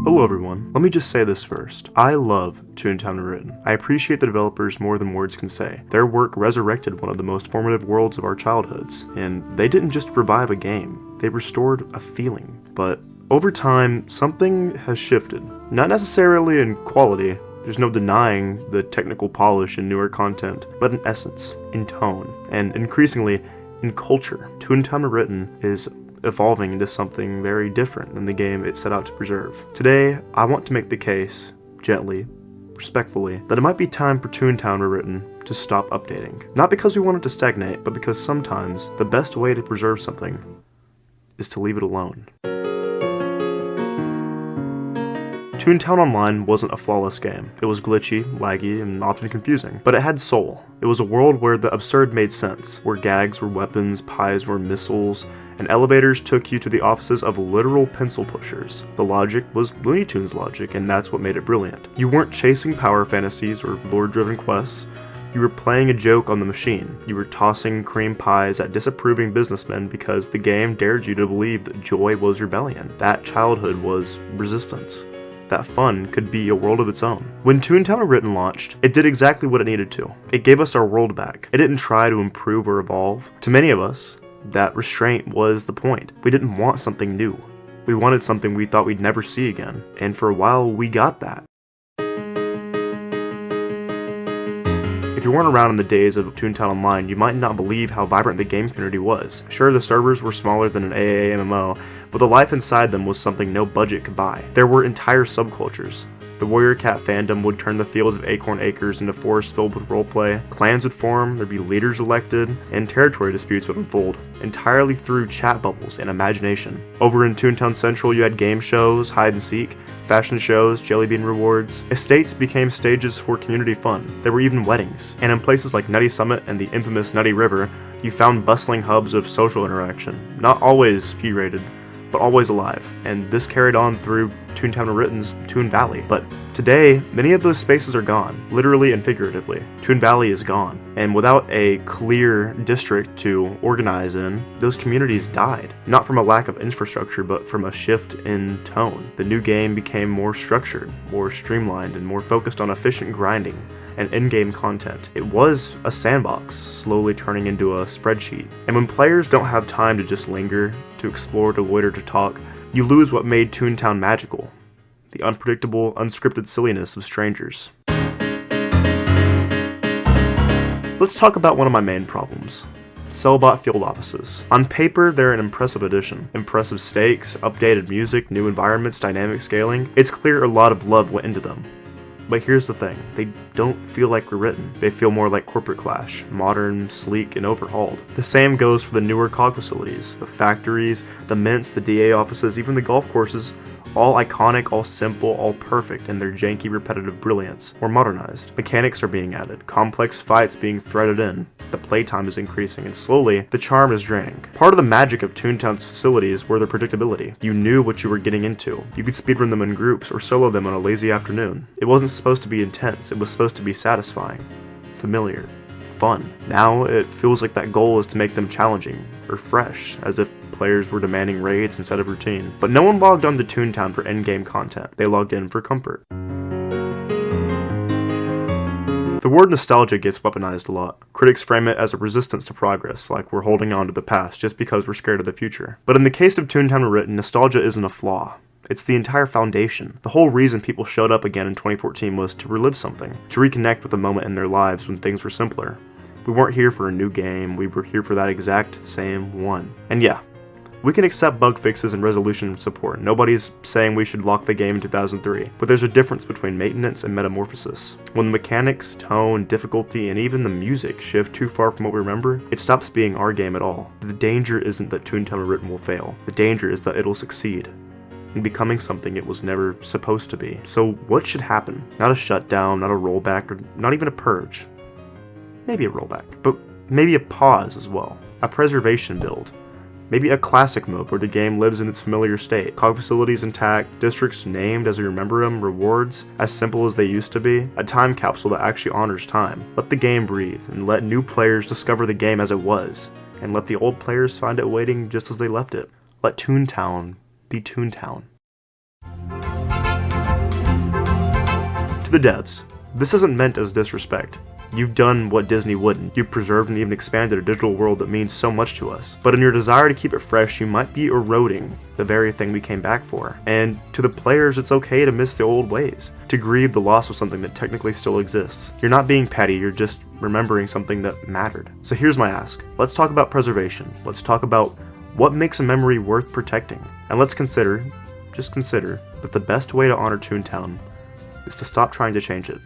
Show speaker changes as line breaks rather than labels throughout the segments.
Hello everyone, let me just say this first. I love Toontown Rewritten. I appreciate the developers more than words can say. Their work resurrected one of the most formative worlds of our childhoods, and they didn't just revive a game, they restored a feeling. But over time, something has shifted. Not necessarily in quality, there's no denying the technical polish in newer content, but in essence, in tone, and increasingly, in culture. Toontown Rewritten is evolving into something very different than the game it set out to preserve. Today, I want to make the case, gently, respectfully, that it might be time for Toontown Rewritten to stop updating. Not because we want it to stagnate, but because sometimes the best way to preserve something is to leave it alone. Toontown Online wasn't a flawless game. It was glitchy, laggy, and often confusing. But it had soul. It was a world where the absurd made sense, where gags were weapons, pies were missiles, and elevators took you to the offices of literal pencil pushers. The logic was Looney Tunes logic, and that's what made it brilliant. You weren't chasing power fantasies or lore-driven quests. You were playing a joke on the machine. You were tossing cream pies at disapproving businessmen because the game dared you to believe that joy was rebellion. That childhood was resistance. That fun could be a world of its own. When Toontown Rewritten launched, it did exactly what it needed to. It gave us our world back. It didn't try to improve or evolve. To many of us, that restraint was the point. We didn't want something new. We wanted something we thought we'd never see again. And for a while, we got that. If you weren't around in the days of Toontown Online, you might not believe how vibrant the game community was. Sure, the servers were smaller than an AAA MMO, but the life inside them was something no budget could buy. There were entire subcultures. The Warrior Cat fandom would turn the fields of Acorn Acres into forests filled with roleplay, clans would form, there'd be leaders elected, and territory disputes would unfold, entirely through chat bubbles and imagination. Over in Toontown Central, you had game shows, hide and seek, fashion shows, jellybean rewards. Estates became stages for community fun. There were even weddings. And in places like Nutty Summit and the infamous Nutty River, you found bustling hubs of social interaction. Not always G-rated, but always alive. And this carried on through Toontown Rewritten's Toon Valley. But today, many of those spaces are gone, literally and figuratively. Toon Valley is gone. And without a clear district to organize in, those communities died. Not from a lack of infrastructure, but from a shift in tone. The new game became more structured, more streamlined, and more focused on efficient grinding and in-game content. It was a sandbox, slowly turning into a spreadsheet. And when players don't have time to just linger, to explore, to loiter, to talk, you lose what made Toontown magical. The unpredictable, unscripted silliness of strangers. Let's talk about one of my main problems. Cellbot field offices. On paper, they're an impressive addition. Impressive stakes, updated music, new environments, dynamic scaling. It's clear a lot of love went into them. But here's the thing, they don't feel like rewritten. They feel more like Corporate Clash, modern, sleek, and overhauled. The same goes for the newer Cog Facilities, the factories, the mints, the DA offices, even the golf courses. All iconic, all simple, all perfect in their janky, repetitive brilliance, or modernized. Mechanics are being added, complex fights being threaded in, the playtime is increasing, and slowly, the charm is draining. Part of the magic of Toontown's facilities were their predictability. You knew what you were getting into. You could speedrun them in groups, or solo them on a lazy afternoon. It wasn't supposed to be intense, it was supposed to be satisfying, familiar, fun. Now, it feels like that goal is to make them challenging, or fresh, as if players were demanding raids instead of routine. But no one logged on to Toontown for endgame content. They logged in for comfort. The word nostalgia gets weaponized a lot. Critics frame it as a resistance to progress, like we're holding on to the past just because we're scared of the future. But in the case of Toontown Rewritten, nostalgia isn't a flaw. It's the entire foundation. The whole reason people showed up again in 2014 was to relive something, to reconnect with a moment in their lives when things were simpler. We weren't here for a new game, we were here for that exact same one. And yeah, we can accept bug fixes and resolution support. Nobody's saying we should lock the game in 2003, but there's a difference between maintenance and metamorphosis. When the mechanics, tone, difficulty, and even the music shift too far from what we remember, it stops being our game at all. The danger isn't that Toontown Rewritten will fail. The danger is that it'll succeed in becoming something it was never supposed to be. So what should happen? Not a shutdown, not a rollback, or not even a purge. Maybe a rollback, but maybe a pause as well. A preservation build. Maybe a classic mode where the game lives in its familiar state. Cog Facilities intact, districts named as we remember them, rewards as simple as they used to be. A time capsule that actually honors time. Let the game breathe, and let new players discover the game as it was, and let the old players find it waiting just as they left it. Let Toontown be Toontown. To the devs, this isn't meant as disrespect. You've done what Disney wouldn't. You've preserved and even expanded a digital world that means so much to us. But in your desire to keep it fresh, you might be eroding the very thing we came back for. And to the players, it's okay to miss the old ways, to grieve the loss of something that technically still exists. You're not being petty, you're just remembering something that mattered. So here's my ask. Let's talk about preservation. Let's talk about what makes a memory worth protecting. And let's consider, just consider, that the best way to honor Toontown is to stop trying to change it.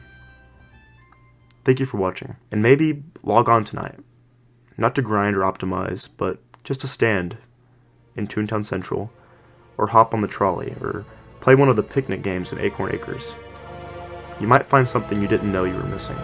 Thank you for watching, and maybe log on tonight. Not to grind or optimize, but just to stand in Toontown Central, or hop on the trolley, or play one of the picnic games in Acorn Acres. You might find something you didn't know you were missing.